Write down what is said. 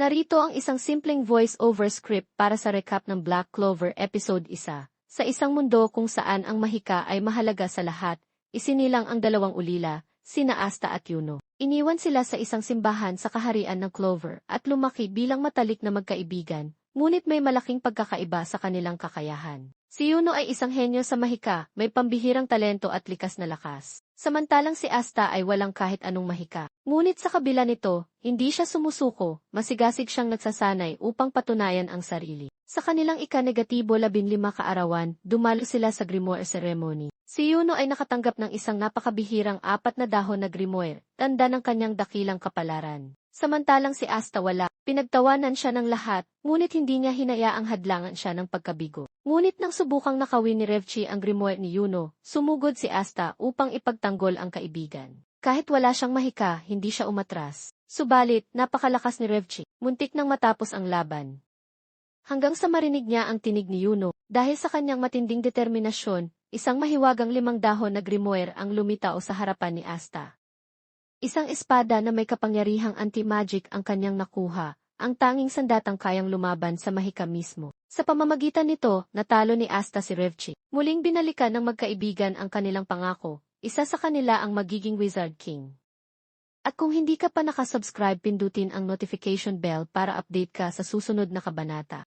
Narito ang isang simpleng voice-over script para sa recap ng Black Clover Episode 1. Sa isang mundo kung saan ang mahika ay mahalaga sa lahat, isinilang ang dalawang ulila, sina Asta at Yuno. Iniwan sila sa isang simbahan sa kaharian ng Clover at lumaki bilang matalik na magkaibigan, ngunit may malaking pagkakaiba sa kanilang kakayahan. Si Yuno ay isang henyo sa mahika, may pambihirang talento at likas na lakas. Samantalang si Asta ay walang kahit anong mahika. Ngunit sa kabila nito, hindi siya sumusuko, masigasig siyang nagsasanay upang patunayan ang sarili. Sa kanilang ika-negatibo 15 kaarawan, dumalo sila sa Grimoire Ceremony. Si Yuno ay nakatanggap ng isang napakabihirang 4 na dahon na Grimoire, tanda ng kanyang dakilang kapalaran. Samantalang si Asta wala, pinagtawanan siya ng lahat, ngunit hindi niya hinayaang hadlangan siya ng pagkabigo. Ngunit nang subukang nakawin ni Revchi ang Grimoire ni Yuno, sumugod si Asta upang ipagtanggol ang kaibigan. Kahit wala siyang mahika, hindi siya umatras. Subalit, napakalakas ni Revchi, muntik nang matapos ang laban. Hanggang sa marinig niya ang tinig ni Yuno, dahil sa kanyang matinding determinasyon, isang mahiwagang 5 dahon na Grimoire ang lumitaw sa harapan ni Asta. Isang espada na may kapangyarihang anti-magic ang kanyang nakuha, ang tanging sandatang kayang lumaban sa mahika mismo. Sa pamamagitan nito, natalo ni Asta si Revchi. Muling binalikan ng magkaibigan ang kanilang pangako, isa sa kanila ang magiging Wizard King. At kung hindi ka pa nakasubscribe, pindutin ang notification bell para update ka sa susunod na kabanata.